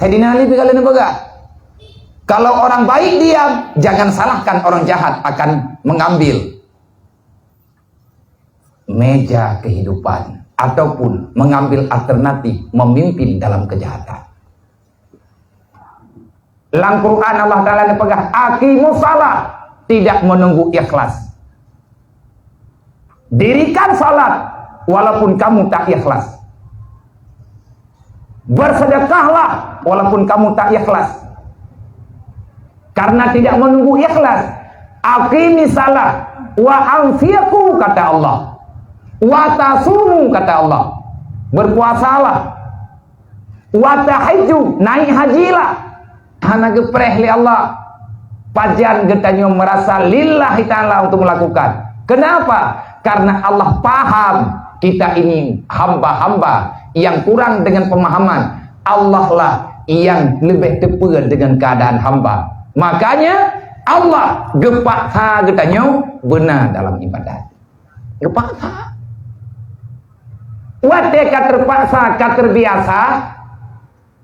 Sayyidina Ali kalian baga. Kalau orang baik diam, jangan salahkan orang jahat akan mengambil meja kehidupan ataupun mengambil alternatif memimpin dalam kejahatan. Dalam Quran Allah Ta'ala pegang aqimus salat, tidak menunggu ikhlas. Dirikan salat walaupun kamu tak ikhlas. Bersedekahlah walaupun kamu tak ikhlas. Karena tidak menunggu ikhlas. Aqimis salat wa anfiqu kata Allah. Wa tasumu kata Allah. Berpuasalah. Wa tahajju, naik hajilah. Hana gepreh li Allah. Pajan getanya merasa lillahi ta'ala untuk melakukan. Kenapa? Karena Allah paham kita ini hamba-hamba yang kurang dengan pemahaman. Allah lah yang lebih tepat dengan keadaan hamba. Makanya Allah gepaksa getanya benar dalam ibadat. Gepaksa. Wate terpaksa, terbiasa,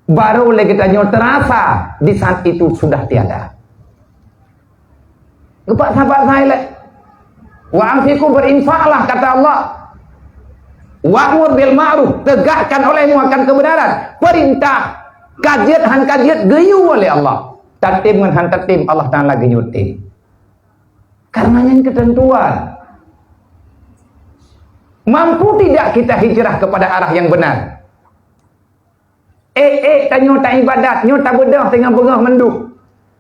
baru lagi getanya terasa di saat itu sudah tiada. Gepaksa-paksa elek. Wa anfiqu, berinfaklah kata Allah. Wa'mur bil ma'ruf, tegakkan olehmu akan kebenaran. Perintah kajiat han kajiat geyu oleh Allah. Tatim dengan han tatim Allah Ta'ala geyutin. Karena yang ketentuan. Mampu tidak kita hijrah kepada arah yang benar? Tanya tak ibadat, nyota bedah tengah bengah menduk.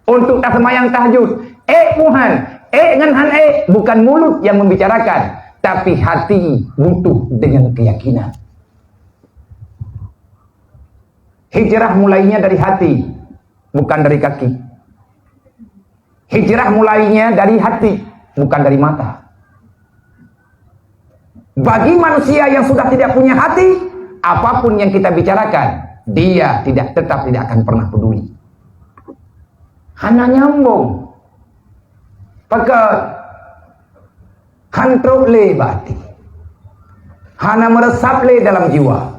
Untuk tak semayang tahajud. Tuhan, dengan han bukan mulut yang membicarakan. Tapi hati butuh dengan keyakinan. Hijrah mulainya dari hati, bukan dari kaki. Hijrah mulainya dari hati, bukan dari mata. Bagi manusia yang sudah tidak punya hati, apapun yang kita bicarakan, dia tetap tidak akan pernah peduli. Hanya nyambung. Pakai hantruk le bati. Hana meresap le dalam jiwa.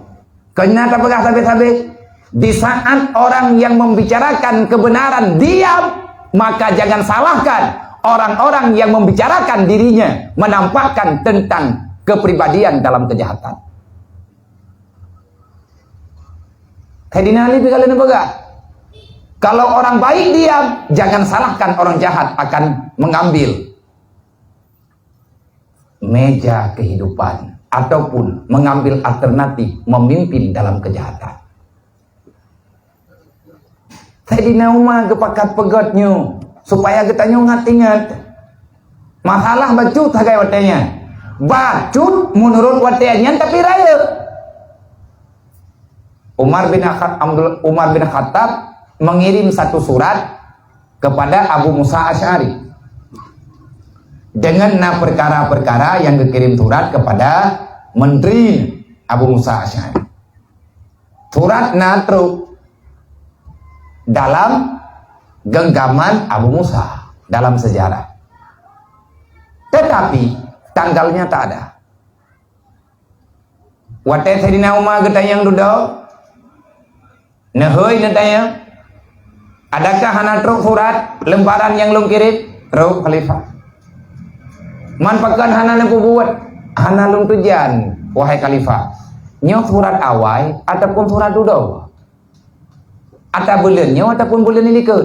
Kenapa pegah sampai-sampai? Di saat orang yang membicarakan kebenaran diam, maka jangan salahkan orang-orang yang membicarakan dirinya, menampakkan tentang kepribadian dalam kejahatan. Sayyidina Ali kalian baga. Kalau orang baik diam, jangan salahkan orang jahat akan mengambil meja kehidupan ataupun mengambil alternatif memimpin dalam kejahatan. Sayyidina Umar kepakat pegatnya supaya getanya ngat-ingat masalah bacut hagai watenya. Bacut menurut watenya tapi raya. Umar bin Khattab mengirim satu surat kepada Abu Musa Asy'ari dengan perkara-perkara yang dikirim surat kepada Menteri Abu Musa Asy'ari. Surat natru dalam genggaman Abu Musa dalam sejarah. Tetapi tanggalnya tak ada. Wate Sayyidina Umar getayang dudau. Nehoi netayang. Adakah hanatru surat lembaran yang lung kirim? Ru Khalifah. Manfaatkan hana lempu buat hana lung tujuan wahai Khalifah. Nyok surat awal ataupun surat dudau. Atau bulannya ataupun bulan ini ke.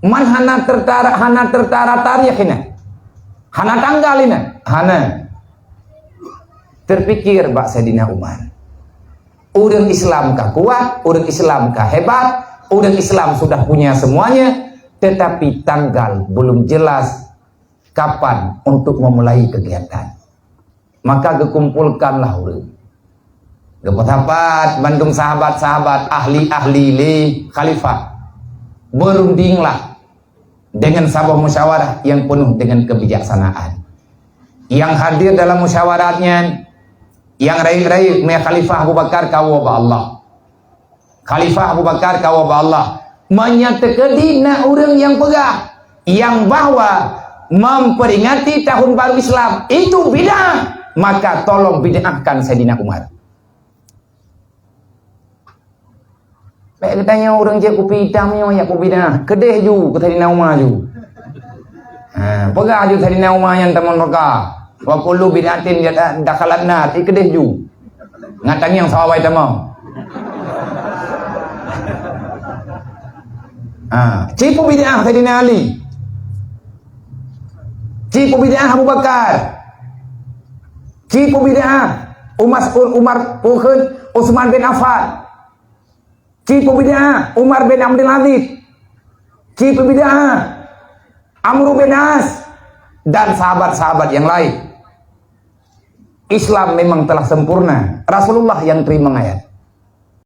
Man hana tertara tarikh ini. Hana tanggal ini. Hana. Terpikir Mbak Sayyidina Umar. Urang Islam kah kuat, urang Islam kah hebat, urang Islam sudah punya semuanya, tetapi tanggal belum jelas kapan untuk memulai kegiatan. Maka dikumpulkanlah urang. Gepat Bandung sahabat-sahabat ahli-ahli li Khalifah. Berundinglah dengan sebuah musyawarah yang penuh dengan kebijaksanaan. Yang hadir dalam musyawarahnya, yang raih-raih Khalifah Abu Bakar kawaba Allah. Khalifah Abu Bakar kawaba Allah menyatakan dina orang yang pegah yang bahwa memperingati tahun baru Islam itu bid'ah, maka tolong bid'ahkan Sayyidina Umar. Baik katanya orang je kopi hitamnya ya kopi dah. Kedeh ju ke tadi nauma ju. Pegah ju tadi nauma yang teman mereka. Wa kullu bid'atin dakhalan nar. Kedeh ju. Ngatang yang sawai tamam. Cipu bid'ah tadi Ali. Cipu bid'ah Abu Bakar. Cipu bid'ah Umar Utsman bin Affan. Cipu bid'ah Umar bin Abdul Aziz. Cipu bid'ah Amr bin As dan sahabat-sahabat yang lain. Islam memang telah sempurna. Rasulullah yang terima ayat.